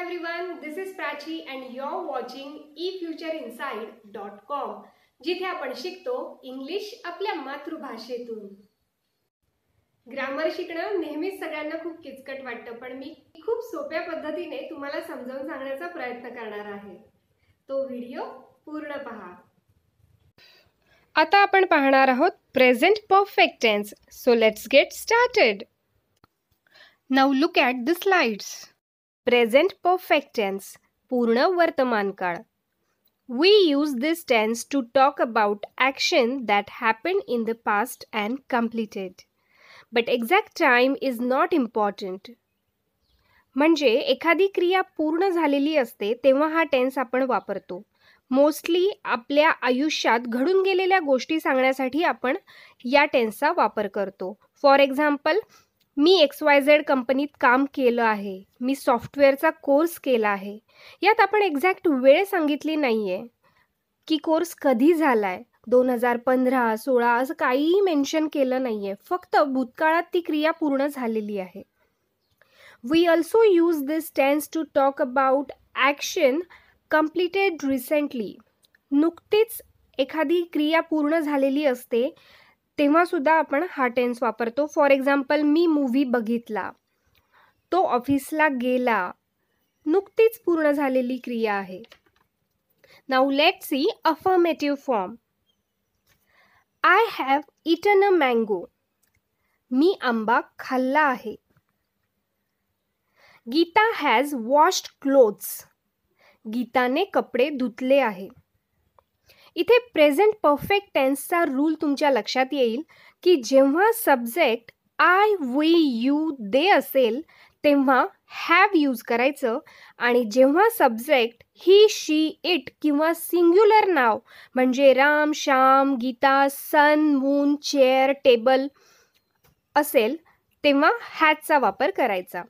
everyone, this is Prachi and you're watching efutureinside.com, जिथे आपण शिकतो इंग्लिश आपल्या मातृभाषेतून. ग्रामर शिकणं नेहमीच सगळ्यांना खूप किचकट वाटतं, पण मी खूप सोप्या पद्धतीने तुम्हाला समजावून सांगण्याचा प्रयत्न करणार आहे. तो व्हिडिओ पूर्ण पहा. आता आपण पाहणार आहोत present perfect tense. So let's get started. Now look at the slides. Present perfect tense, पूर्ण वर्तमान काळ. We use this tense to talk about action that happened in the past and completed. But exact time is not important. म्हणजे एखादी क्रिया पूर्ण झालेली असते तेव्हा हा टेन्स आपण वापरतो. मोस्टली आपल्या आयुष्यात घडून गेलेल्या गोष्टी सांगण्यासाठी आपण या टेन्सचा वापर करतो. फॉर एक्झाम्पल, मी XYZ कंपनीत काम केलं आहे, मी सॉफ्टवेअरचा कोर्स केला आहे. यात आपण एक्झॅक्ट वेळ सांगितली नाही आहे की कोर्स कधी झाला आहे, 2015, 16 असं काहीही मेन्शन केलं नाही आहे. फक्त भूतकाळात ती क्रिया पूर्ण झालेली आहे. We also use this tense to talk about action completed recently. नुकतीच एखादी क्रिया पूर्ण झालेली असते तेव्हासुद्धा आपण हा टेन्स वापरतो. फॉर एक्झाम्पल, मी मूव्ही बघितला, तो ऑफिसला गेला, नुकतीच पूर्ण झालेली क्रिया आहे. Now let's see affirmative form. I have eaten a mango. मी आंबा खाल्ला आहे. Geeta has washed clothes. गीताने कपडे धुतले आहे. इथे प्रेझेंट परफेक्ट टेन्सचा रूल तुमच्या लक्षात येईल की जेव्हा subject I, we, you, they असेल तेव्हा हॅव यूज करायचं, आणि जेव्हा सब्जेक्ट ही, शी, इट किंवा सिंग्युलर नाव म्हणजे Ram, Shyam, Geeta, sun, moon, chair, table असेल तेव्हा हॅजचा वापर करायचा.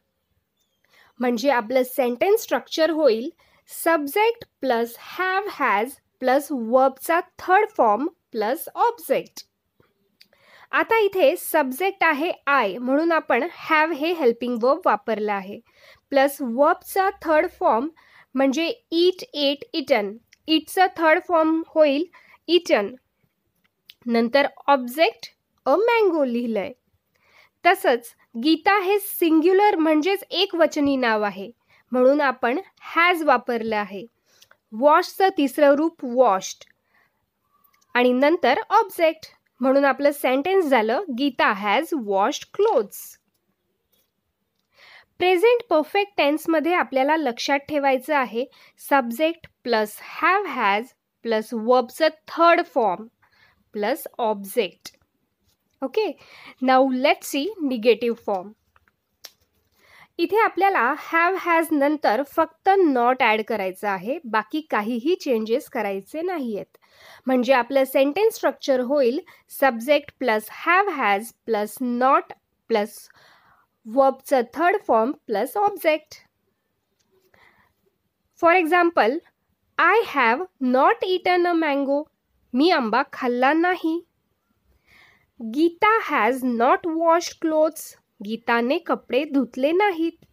म्हणजे आपलं सेंटेन्स स्ट्रक्चर होईल subject plus have, has plus वर्बचा थर्ड फॉर्म प्लस ऑब्जेक्ट. आता इथे सब्जेक्ट आहे आय, म्हणून आपण हॅव हे हेल्पिंग वर्ब वापरलं आहे, प्लस वर्बचा थर्ड फॉर्म म्हणजे ईट, एट, इटन. इटचा थर्ड फॉर्म होईल इटन. नंतर ऑब्जेक्ट अ मँगो लिहिलंय. तसंच गीता हे सिंग्युलर म्हणजेच एक वचनी नाव आहे, म्हणून आपण हॅज वापरलं आहे. वॉशचं तिसरं रूप वॉश्ड, आणि नंतर ऑब्जेक्ट, म्हणून आपलं सेंटेन्स झालं Geeta has washed clothes. Present perfect टेन्समध्ये आपल्याला लक्षात ठेवायचं आहे subject plus have, has plus वर्बचं third form plus object. Okay, now let's see negative form. इथे आपल्याला हॅव, हॅज नंतर फक्त नॉट ॲड करायचं आहे, बाकी काहीही चेंजेस करायचे नाही आहेत. म्हणजे आपलं सेंटेन्स स्ट्रक्चर होईल subject plus have, has plus not plus वर्बचं third form plus object. For example, I have not eaten a mango. मी आंबा खाल्ला नाही. Geeta has not washed clothes. गीताने कपडे धुतले नाहीत.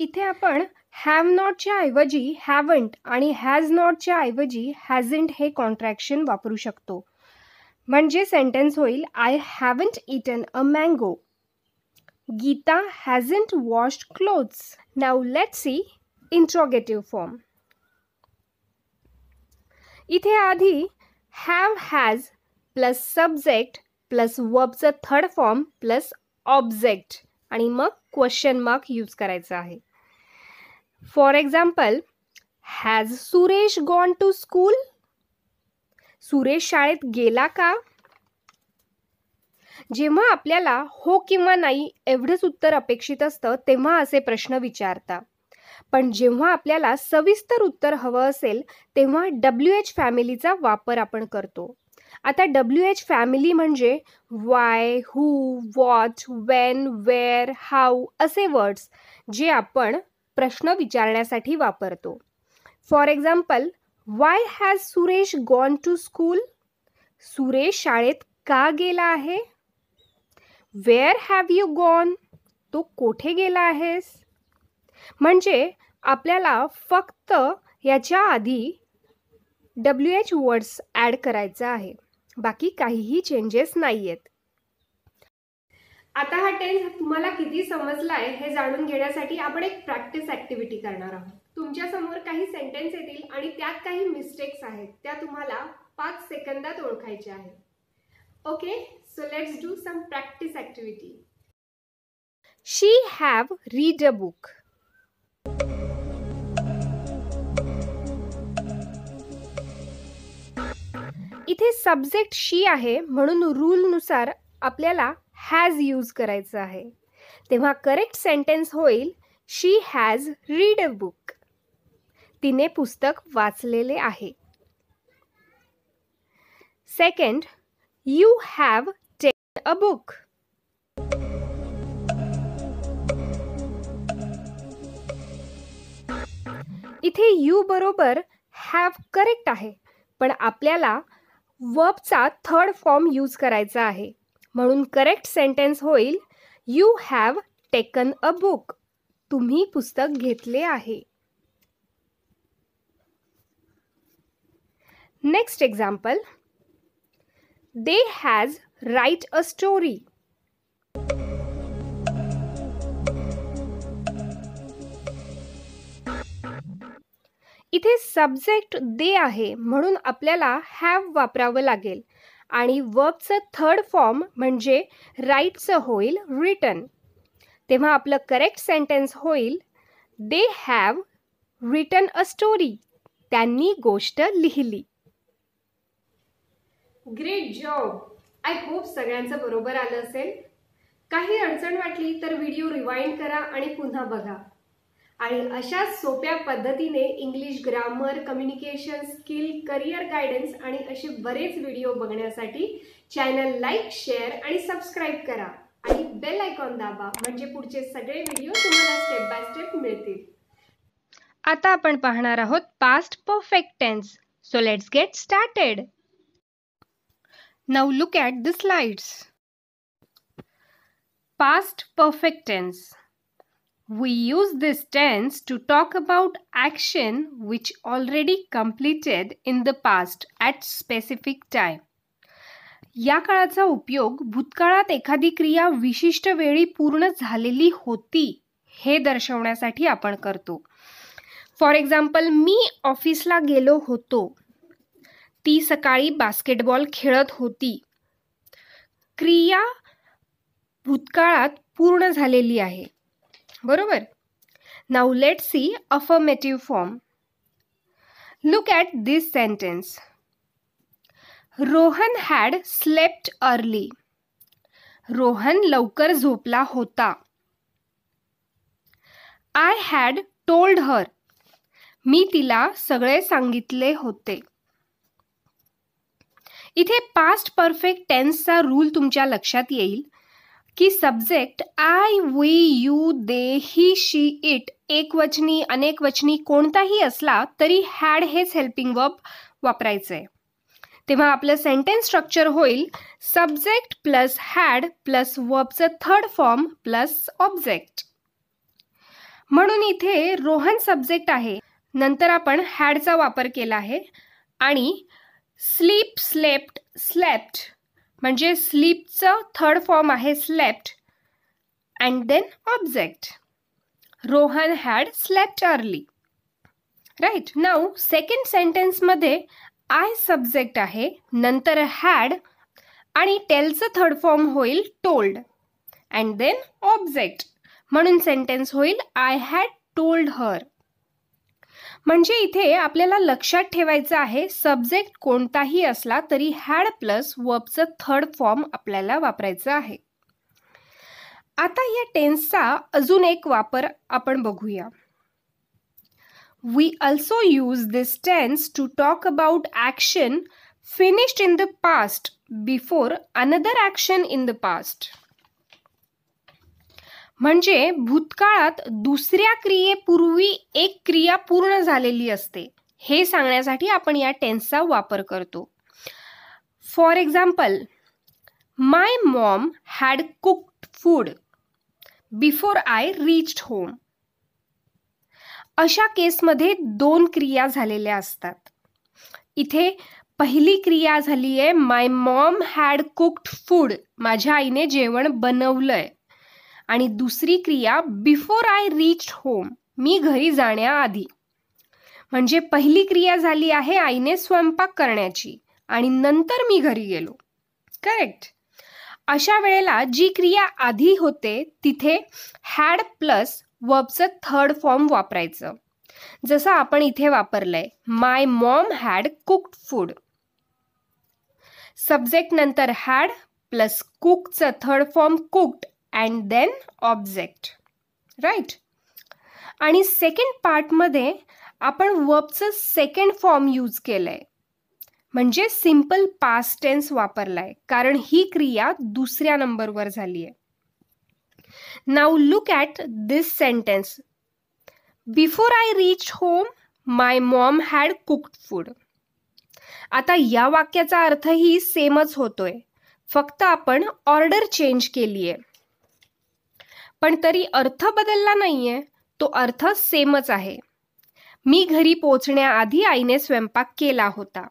इथे आपण हॅव नॉटच्या ऐवजी हॅवंट आणि हॅज नॉटच्या ऐवजी हॅझंट हे कॉन्ट्रॅक्शन वापरू शकतो. म्हणजे सेंटेन्स होईल I haven't eaten a mango. Geeta hasn't washed clothes. Now let's see interrogative form. इथे आधी have, has plus subject plus वर्बचं थर्ड फॉर्म प्लस ऑब्जेक्ट, आणि मग क्वेश्चन मार्क यूज करायचा आहे. For example, has Suresh gone to school. Suresh शाळेत गेला का? जेव्हा आपल्याला हो किंवा नाही एवढंच उत्तर अपेक्षित असतं तेव्हा असे प्रश्न विचारता. पण जेव्हा आपल्याला सविस्तर उत्तर हवं असेल तेव्हा WH फॅमिलीचा वापर आपण करतो. आता WH फॅमिली म्हणजे why, who, what, when, where, how असे वर्ड्स जे आपण प्रश्न विचारण्यासाठी वापरतो. For example, why has Suresh gone to school. Suresh शाळेत का गेला आहे? Where have you gone. तो कोठे गेला आहेस? म्हणजे आपल्याला फक्त याच्या आधी WH वर्ड्स ॲड करायचा आहे, बाकी काहीही चेंजेस नाही आहेत. आता हा टेन्स तुम्हाला किती समजला आहे हे जाणून घेण्यासाठी आपण एक प्रॅक्टिस ॲक्टिव्हिटी करणार आहोत. तुमच्या समोर काही सेंटेन्स येतील आणि त्यात काही मिस्टेक्स आहेत, त्या तुम्हाला 5 सेकंदात ओळखायच्या आहेत. Okay, so let's do some practice activity. She have read a book. इथे सब्जेक्ट शी आहे म्हणून रूलनुसार आपल्याला हॅज यूज करायचं आहे. तेव्हा करेक्ट सेंटेन्स होईल शी हॅज रीड अ बुक. तिने पुस्तक वाचलेले आहे. Second, you have taken a book. इथे यू बरोबर हॅव करेक्ट आहे, पण आपल्याला वर्बचा थर्ड फॉर्म यूज करायचा आहे, म्हणून करेक्ट सेंटेन्स होईल you have taken a book. तुम्ही पुस्तक घेतले आहे. Next example, they has right a story. इथे सब्जेक्ट दे आहे म्हणून आपल्याला हॅव वापरावं लागेल आणि वर्बचं थर्ड फॉर्म म्हणजे राईटचं होईल रिटन. तेव्हा आपलं करेक्ट सेंटेन्स होईल they have written a story. त्यांनी गोष्ट लिहिली. Great job. आय होप सगळ्यांचं बरोबर आलं असेल. काही अडचण वाटली तर व्हिडिओ रिवाइंड करा आणि पुन्हा बघा. आणि अशा सोप्या पद्धतीने English grammar, communication skill, career guidance आणि असे बरेच व्हिडिओ बघण्यासाठी चॅनल लाईक, शेअर आणि सबस्क्राईब करा आणि बेल आयकॉन दाबा, म्हणजे पुढचे सगळे व्हिडिओ तुम्हाला स्टेप बाय स्टेप मिळतील. आता आपण पाहणार आहोत past perfect tense. So let's get started. Now look at the slides. Past perfect tense. We use this tense to talk about action which already completed in the past at specific time. या काळाचा उपयोग भूतकाळात एखादी क्रिया विशिष्ट वेळी पूर्ण झालेली होती हे दर्शवण्यासाठी आपण करतो. फॉर एक्झाम्पल, मी ऑफिसला गेलो होतो. ती सकाळी बास्केटबॉल खेळत होती. क्रिया भूतकाळात पूर्ण झालेली आहे. बरोबर. Now let's see affirmative form. Look at this sentence. Rohan had slept early. Rohan लवकर झोपला होता. I had told her. मी तिला सगळे सांगितले होते. इथे पास्ट परफेक्ट टेन्सचा रूल तुमच्या लक्षात येईल की subject I, we, you, they, he, she, it एकवचनी, अनेकवचनी कोणताही असला तरी हॅड हेच हेल्पिंग वर्ब वापरायचं आहे. तेव्हा आपलं सेंटेन्स स्ट्रक्चर होईल सब्जेक्ट प्लस हॅड प्लस वर्बचं थर्ड फॉर्म प्लस ऑब्जेक्ट. म्हणून इथे रोहन सब्जेक्ट आहे, नंतर आपण हॅडचा वापर केला आहे आणि स्लीप, स्लेप्ट, स्लेप्ट म्हणजे स्लीपचं थर्ड फॉर्म आहे slept and then object. Rohan had slept early. Right. Now second सेंटेन्समध्ये आय सब्जेक्ट आहे, नंतर हॅड आणि टेलचं थर्ड फॉर्म होईल टोल्ड अँड देन ऑब्जेक्ट. म्हणून सेंटेन्स होईल आय हॅड टोल्ड हर. म्हणजे इथे आपल्याला लक्षात ठेवायचं आहे सब्जेक्ट कोणताही असला तरी हॅड प्लस वर्बचं थर्ड फॉर्म आपल्याला वापरायचं आहे. आता या टेन्सचा अजून एक वापर आपण बघूया. We also use this tense to talk about action finished in the past before another action in the past. म्हणजे भूतकाळात दुसऱ्या क्रियेपूर्वी एक क्रिया पूर्ण झालेली असते हे सांगण्यासाठी आपण या टेन्सचा वापर करतो. For example, my mom had cooked food before I reached home. अशा केसमध्ये 2 क्रिया झालेल्या असतात. इथे पहिली क्रिया झाली आहे माय मॉम हॅड कुक्ड फूड, माझ्या आईने जेवण बनवलंय. आणि दुसरी क्रिया बिफोर आय रीच्ड होम, मी घरी जाण्याआधी. म्हणजे पहिली क्रिया झाली आहे आईने स्वयंपाक करण्याची आणि नंतर मी घरी गेलो. करेक्ट. अशा वेळेला जी क्रिया आधी होते तिथे हॅड प्लस वर्बचं थर्ड फॉर्म वापरायचं, जसं आपण इथे वापरलंय my mom had cooked food. Subject नंतर हॅड प्लस कुकचं third form cooked and then object. Right. आणि सेकंड पार्टमध्ये आपण वर्बचं सेकंड फॉर्म यूज केलंय, म्हणजे सिंपल पास्ट टेन्स वापरलाय, कारण ही क्रिया दुसऱ्या नंबरवर झाली आहे. Now look at this sentence. Before I reach home my mom had cooked food. आता या वाक्याचा अर्थही सेमच होतोय, फक्त आपण ऑर्डर चेंज केली आहे. पण तरी अर्थ बदलला नाहीये, तो अर्थ सेमच आहे. मी घरी पोहोचण्याआधी आईने स्वयंपाक केला होता.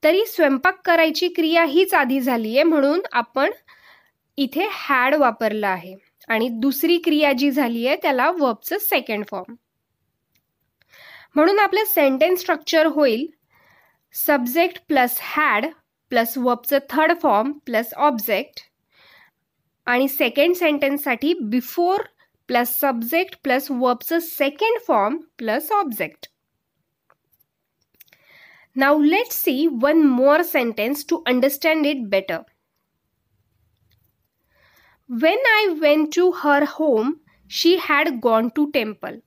तरी स्वयंपाक करायची क्रिया हीच आधी झाली आहे, म्हणून आपण इथे हॅड वापरलं आहे. आणि दुसरी क्रिया जी झाली आहे त्याला वर्बचं सेकंड फॉर्म. म्हणून आपलं सेंटेन्स स्ट्रक्चर होईल सब्जेक्ट प्लस हॅड प्लस वर्बचं थर्ड फॉर्म प्लस ऑब्जेक्ट. आणि सेकंड सेंटेन्ससाठी बिफोर प्लस सब्जेक्ट प्लस वर्बचं second form plus object. Now let's see one more sentence to understand it better. When I went to her home, she had gone to temple.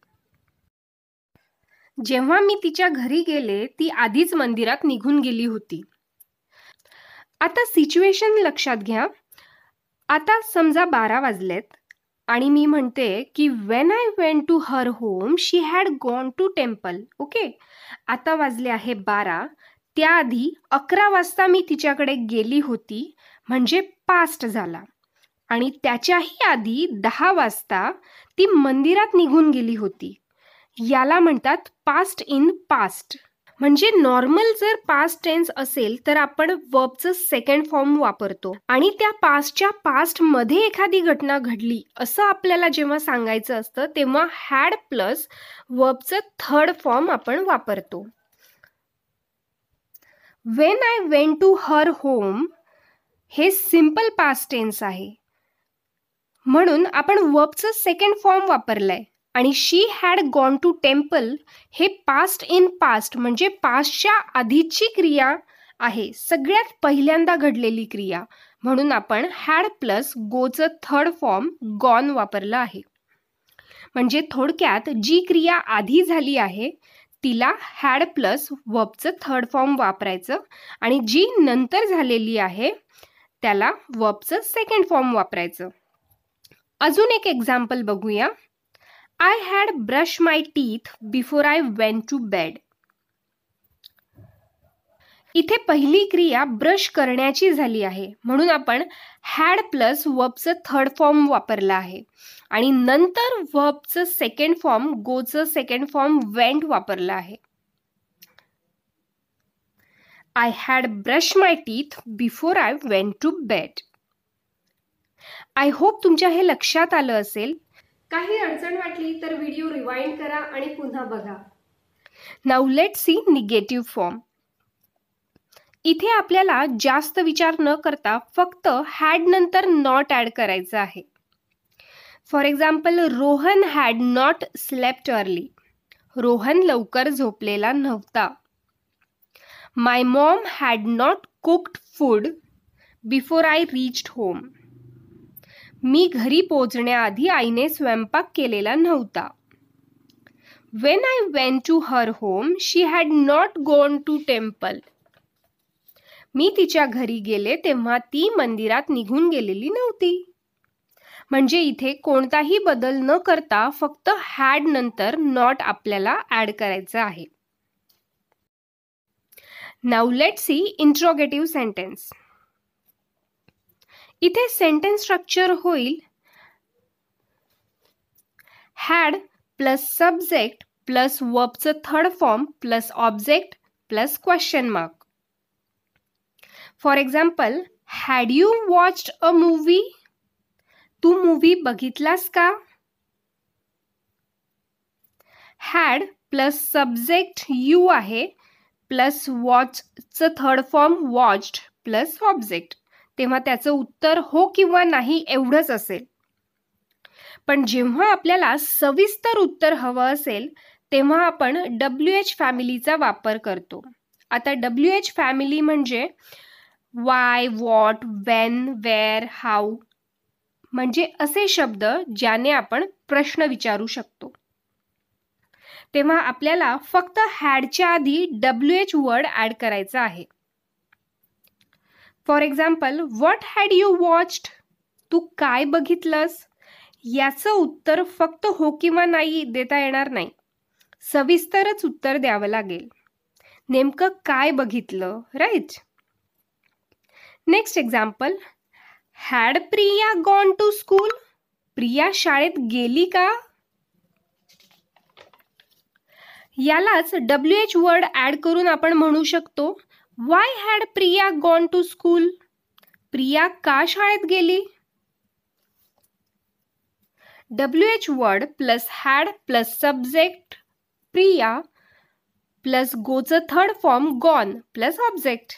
जेव्हा मी तिच्या घरी गेले ती आधीच मंदिरात निघून गेली होती. आता सिच्युएशन लक्षात घ्या. आता समजा 12 वाजलेत आणि मी म्हणते की when I went to her home she had gone to temple. Okay, आता वाजले आहे 12. त्याआधी 11 वाजता मी तिच्याकडे गेली होती, म्हणजे पास्ट झाला. आणि त्याच्याही आधी 10 वाजता ती मंदिरात निघून गेली होती. याला म्हणतात पास्ट इन पास्ट. म्हणजे नॉर्मल जर पास्ट टेन्स असेल तर आपण वर्बचं सेकंड फॉर्म वापरतो आणि त्या पास्टच्या पास्टमध्ये एखादी घटना घडली असं आपल्याला जेव्हा सांगायचं असतं तेव्हा हॅड प्लस वर्बचं थर्ड फॉर्म आपण वापरतो. When I went to her home हे सिंपल पास्ट टेन्स आहे, म्हणून आपण वर्बचं सेकंड फॉर्म वापरलंय. आणि she had gone to temple हे पास्ट इन पास्ट म्हणजे पास्टच्या आधीची क्रिया आहे, सगळ्यात पहिल्यांदा घडलेली क्रिया, म्हणून आपण हॅड प्लस गोचं थर्ड फॉर्म गॉन वापरलं आहे. म्हणजे थोडक्यात जी क्रिया आधी झाली आहे तिला हॅड प्लस वर्बचं थर्ड फॉर्म वापरायचं आणि जी नंतर झालेली आहे त्याला वर्बचं सेकंड फॉर्म वापरायचं. अजून एक एक्झाम्पल बघूया. I had brushed my teeth before I went to bed. इथे पहिली क्रिया ब्रश करण्याची झाली आहे, म्हणून आपण हॅड प्लस वर्बचं थर्ड फॉर्म वापरला आहे आणि नंतर वर्बचं सेकंड फॉर्म गोचं सेकंड फॉर्म वेंट वापरला आहे. I had brushed my teeth before I went to bed. I hope तुमच्या हे लक्षात आलं असेल. काही अडचण वाटली तर व्हिडिओ रिवाइंड करा आणि पुन्हा बघा. Now let's see negative form. इथे आपल्याला जास्त विचार न करता फक्त हॅड नंतर नॉट ॲड करायचं आहे. For example, Rohan had not slept early. Rohan लवकर झोपलेला नव्हता. My mom had not cooked food before I reached home. मी घरी पोहोचण्याआधी आईने स्वयंपाक केलेला नव्हता. When I went to her home she had not gone to temple. मी तिच्या घरी गेले तेव्हा ती मंदिरात निघून गेलेली नव्हती. म्हणजे इथे कोणताही बदल न करता फक्त हॅड नंतर नॉट आपल्याला ॲड करायचं आहे. Now let's see interrogative sentence. इथे सेंटेन्स स्ट्रक्चर होईल हॅड प्लस सब्जेक्ट प्लस वर्बचं third form plus object plus question mark. For example, had you watched a movie? तू मूवी बघितलास का? हॅड प्लस सब्जेक्ट यू आहे plus वॉचचं third form watched plus object, तेव्हा त्याचं उत्तर हो किंवा नाही एवढंच असेल. पण जेव्हा आपल्याला सविस्तर उत्तर हवं असेल तेव्हा आपण WH फॅमिलीचा वापर करतो. आता WH फॅमिली म्हणजे why, what, when, where, how म्हणजे असे शब्द ज्याने आपण प्रश्न विचारू शकतो. तेव्हा आपल्याला फक्त हॅडच्या आधी WH वर्ड ॲड करायचा आहे. For example, what had you watched? तू काय बघितलंस? याचं उत्तर फक्त हो किंवा नाही देता येणार नाही, सविस्तरच उत्तर द्यावं लागेल. नेमकं काय बघितलं, right? Next example, had Priya gone to school? Priya शाळेत गेली का? यालाच WH वर्ड ॲड करून आपण म्हणू शकतो, why had Priya gone to school? Priya का शाळेत गेली? WH word plus had plus subject Priya plus गोचं third form gone plus object.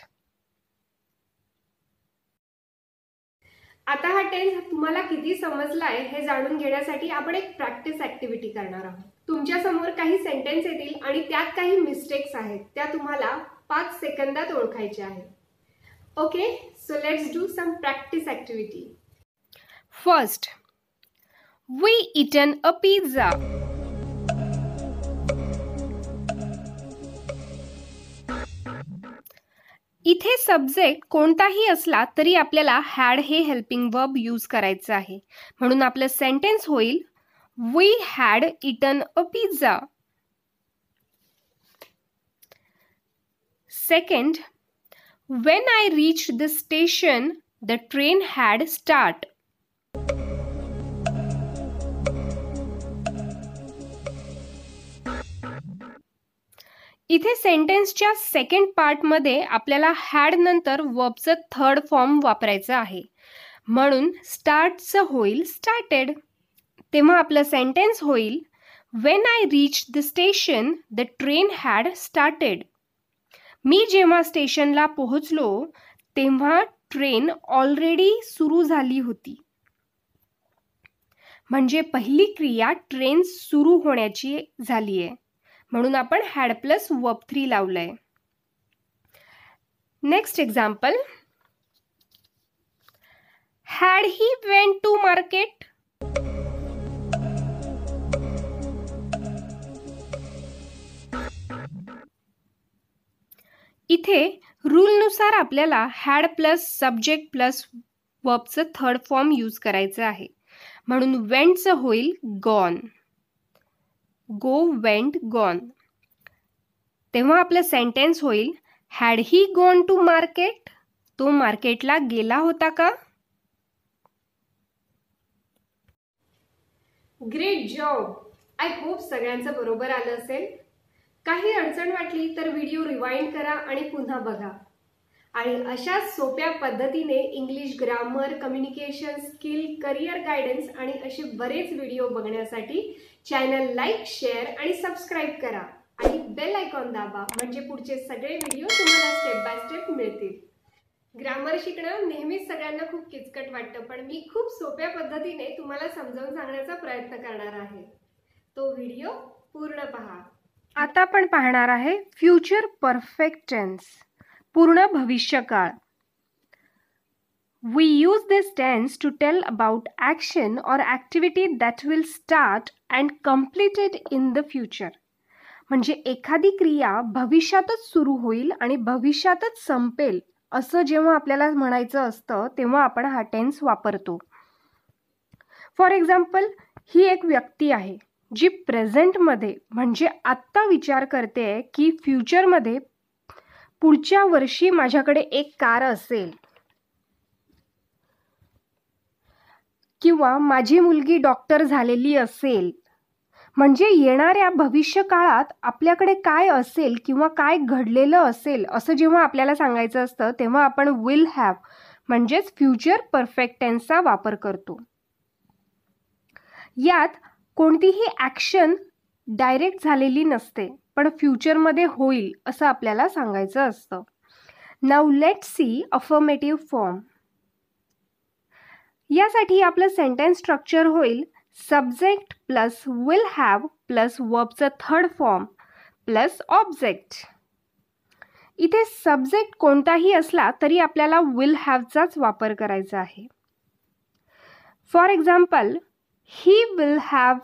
आता हा टेन्स तुम्हाला किती समजलाय हे जाणून घेण्यासाठी आपण एक प्रॅक्टिस ॲक्टिव्हिटी करणार आहोत. तुमच्या समोर काही सेंटेन्स येतील आणि त्यात काही मिस्टेक्स आहेत, त्या तुम्हाला 5 सेकंदात ओळखायच्या आहेत. Okay, so let's do some practice activity. First, we eaten a pizza. इथे सब्जेक्ट कोणताही असला तरी आपल्याला हॅड हे हेल्पिंग वर्ब यूज करायचं आहे. म्हणून आपलं सेंटेन्स होईल, we had eaten a pizza. Second, when I reached the station, the train had start. इथे सेंटेन्सच्या सेकंड पार्टमध्ये आपल्याला हॅड नंतर वर्बचं थर्ड फॉर्म वापरायचं आहे. म्हणून स्टार्टचं होईल स्टार्टेड. तेव्हा आपलं सेंटेन्स होईल, when I reach the station the train had started. मी जेव्हा स्टेशनला पोहोचलो तेव्हा ट्रेन ऑलरेडी सुरू झाली होती. म्हणजे पहिली क्रिया ट्रेन सुरू होण्याची झाली आहे, म्हणून आपण हॅड प्लस वर्ब 3 लावलंय. Next example, had he went to market? इथे रूलनुसार आपल्याला हॅड प्लस सब्जेक्ट प्लस वर्बचं थर्ड फॉर्म यूज करायचं आहे. म्हणून वेंटचं होईल गॉन. गो, वेंट, गॉन. तेव्हा आपलं सेंटेन्स होईल, had he gone to market? तो मार्केटला गेला होता का? Great job. आय होप सगळ्यांचं बरोबर आलं असेल. काही अडचण वाटली तर व्हिडिओ रिवाइंड करा आणि पुन्हा बघा. आणि अशा सोप्या पद्धतीने English grammar, communication skill, career guidance आणि असे बरेच व्हिडिओ बघण्यासाठी चॅनल लाईक, शेअर आणि सबस्क्राईब करा आणि बेल आयकॉन दाबा, म्हणजे पुढचे सगळे व्हिडिओ तुम्हाला स्टेप बाय स्टेप मिळतील. ग्रामर शिकणं नेहमीच सगळ्यांना खूप किचकट वाटतं, पण मी खूप सोप्या पद्धतीने तुम्हाला समजावून सांगण्याचा प्रयत्न करणार आहे. तो व्हिडिओ पूर्ण पहा. आता आपण पाहणार आहे फ्युचर परफेक्ट टेन्स, पूर्ण भविष्यकाळ. We use this tense to tell about action or activity that will start and completed in the future. म्हणजे एखादी क्रिया भविष्यातच सुरू होईल आणि भविष्यातच संपेल असं जेव्हा आपल्याला म्हणायचं असतं तेव्हा आपण हा टेन्स वापरतो. फॉर एक्झाम्पल, ही एक व्यक्ती आहे जी प्रेझेंटमध्ये म्हणजे आत्ता विचार करते की फ्युचरमध्ये पुढच्या वर्षी माझ्याकडे एक कार असेल, किंवा माझी मुलगी डॉक्टर झालेली असेल. म्हणजे येणाऱ्या भविष्य काळात आपल्याकडे काय असेल किंवा काय घडलेलं असेल असं जेव्हा आपल्याला सांगायचं असतं तेव्हा आपण विल हॅव म्हणजेच फ्युचर परफेक्ट टेन्सचा वापर करतो. यात कोणतीही ॲक्शन डायरेक्ट झालेली नसते, पण फ्युचरमध्ये होईल असं आपल्याला सांगायचं असतं. Now let's see affirmative form. यासाठी आपलं सेंटेन्स स्ट्रक्चर होईल subject plus will have plus वर्बचं थर्ड फॉर्म प्लस ऑब्जेक्ट. इथे सब्जेक्ट कोणताही असला तरी आपल्याला विल हॅवचाच वापर करायचा आहे. For example, he will have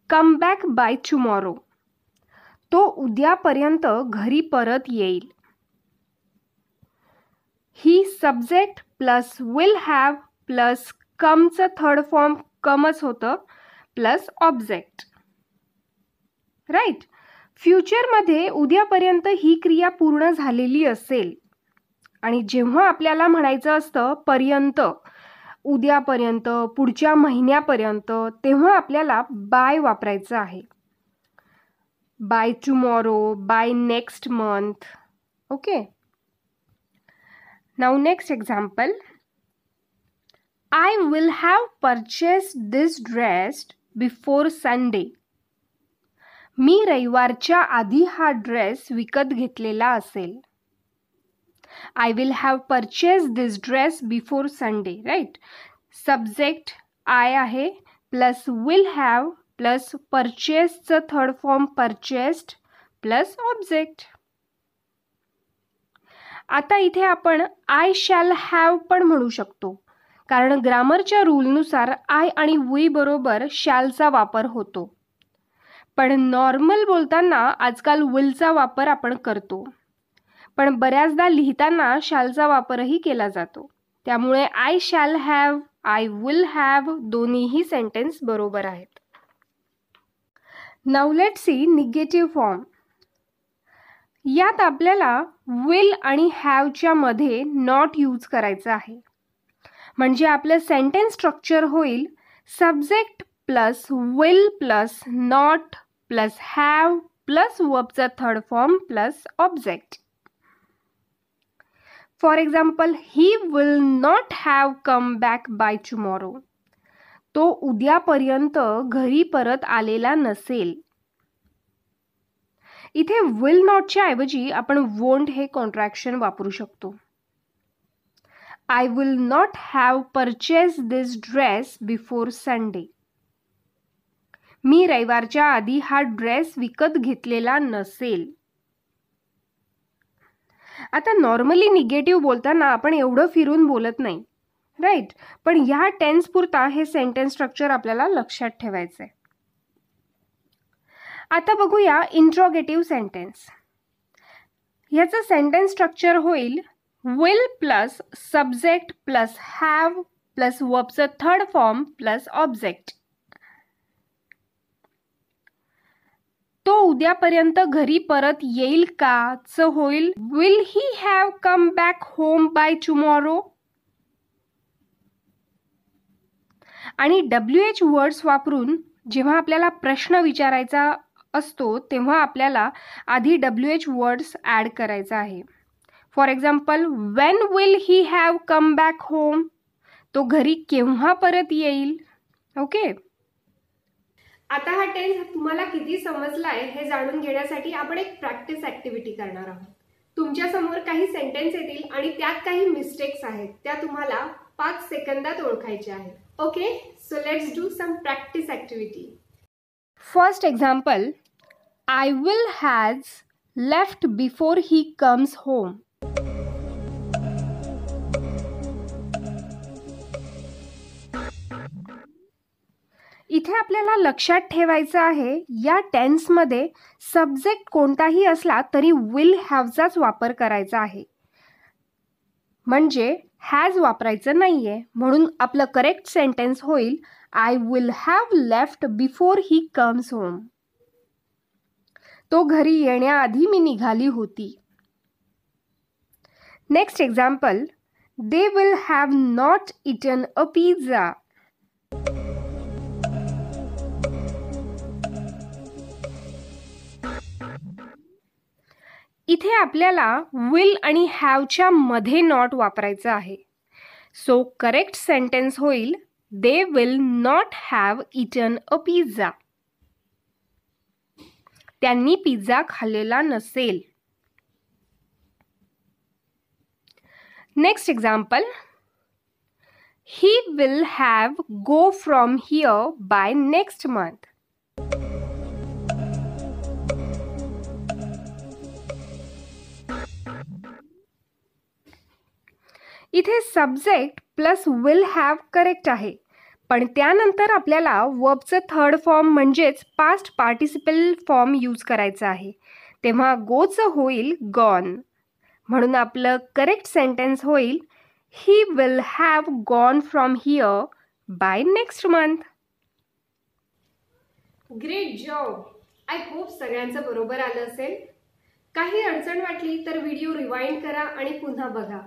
come back by tomorrow. तो उद्यापर्यंत घरी परत येईल. He subject plus will have plus कमचं थर्ड फॉर्म कमच होतं प्लस ऑब्जेक्ट. राईट. फ्युचरमध्ये उद्यापर्यंत ही क्रिया पूर्ण झालेली असेल आणि जेव्हा आपल्याला म्हणायचं असतं पर्यंत, उद्यापर्यंत, पुढच्या महिन्यापर्यंत, तेव्हा आपल्याला बाय वापरायचं आहे. By tomorrow, by next month. Okay. Now next example. I will have purchased this dress before Sunday. मी रविवारच्या आधी हा ड्रेस विकत घेतलेला असेल. I will have purchased this dress before Sunday. Right. Subject I आहे प्लस will have प्लस परचेसचं third form purchased plus object. आता इथे आपण I shall have पण म्हणू शकतो, कारण ग्रामरच्या रूलनुसार आय आणि वी बरोबर शॅलचा वापर होतो. पण नॉर्मल बोलताना आजकाल विलचा वापर आपण करतो, पण बऱ्याचदा लिहिताना शॅलचा वापरही केला जातो. त्यामुळे I shall have, I will have दोन्हीही सेंटेन्स बरोबर आहेत. Now let's see negative form. यात आपल्याला विल आणि हॅवच्या मध्ये नॉट यूज करायचं आहे. म्हणजे आपलं सेंटेन्स स्ट्रक्चर होईल subject plus will plus not plus have plus वर्बचा third form plus object. For example, he will not have come back by tomorrow. तो उद्यापर्यंत घरी परत आलेला नसेल. इथे विल नॉटच्या ऐवजी आपण वोंट हे कॉन्ट्रॅक्शन वापरू शकतो. I will not have purchased this dress before Sunday. मी रविवारच्या आधी हा ड्रेस विकत घेतलेला नसेल. आता नॉर्मली निगेटिव्ह बोलताना आपण एवढं फिरून बोलत नाही, राईट. पण ह्या टेन्स पुरता हे सेंटेन्स स्ट्रक्चर आपल्याला लक्षात ठेवायचं आहे. आता बघूया इंट्रोगेटिव्ह सेंटेन्स. ह्याचं सेंटेन्स स्ट्रक्चर होईल will plus subject plus have plus वर्बचं थर्ड फॉर्म प्लस ऑब्जेक्ट. तो उद्यापर्यंत घरी परत येईल का च होईल will he have come back home by tomorrow. आणि WH वर्ड्स वापरून जेव्हा आपल्याला प्रश्न विचारायचा असतो तेव्हा आपल्याला आधी WH वर्ड्स ॲड करायचा आहे. For example, Wien will he have come back home. तो घरी केव्हा परत येईल. ओके. आता हा टेन्स तुम्हाला किती समजलाय हे जाणून घेण्यासाठी आपण एक प्रॅक्टिस ॲक्टिव्हिटी करणार आहोत. तुमच्या समोर काही सेंटेन्स येतील आणि त्यात काही मिस्टेक्स आहेत, त्या तुम्हाला 5 सेकंदात ओळखायच्या आहेत. Okay, so let's do some practice activity. First example, I will has left before he comes home. इथे आपल्याला लक्षात ठेवायचं आहे या टेन्समध्ये सब्जेक्ट कोणताही असला तरी विल हॅवचाच वापर करायचा आहे. म्हणजे हॅज वापरायचं नाहीये. म्हणून आपलं करेक्ट सेंटेन्स होईल I will have left before he comes home. तो घरी येण्याआधी मी निघाली होती. Next example, they will have not eaten a pizza. इथे आपल्याला विल आणि हॅवच्या मध्ये नॉट वापरायचं आहे. सो करेक्ट सेंटेन्स होईल they will not have eaten a pizza. त्यांनी पिझ्झा खाल्लेला नसेल. Next example, he will have go from here by next month. इथे subject plus will have correct आहे, पण त्यानंतर आपल्याला वर्बचं थर्ड फॉर्म म्हणजेच पास्ट पार्टिसिपल फॉर्म यूज करायचा आहे. तेव्हा गोचं होईल गॉन. म्हणून आपलं करेक्ट सेंटेन्स होईल he will have gone from here by next month. Great job. I hope सगळ्यांचं बरोबर आलं असेल. काही अडचण वाटली तर व्हिडिओ रिवाइंड करा आणि पुन्हा बघा.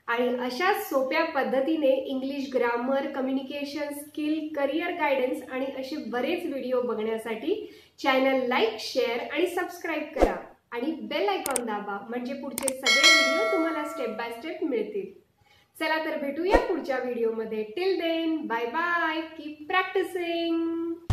आणि अशा सोप्या पद्धतीने English grammar, communication skill, career guidance आणि असे बरेच व्हिडिओ बघण्यासाठी चॅनल लाईक, शेअर आणि सबस्क्राईब करा आणि बेल आयकॉन दाबा, म्हणजे पुढचे सगळे व्हिडिओ तुम्हाला स्टेप बाय स्टेप मिळतील. चला तर भेटूया पुढच्या व्हिडिओमध्ये. Till then bye bye. Keep practising.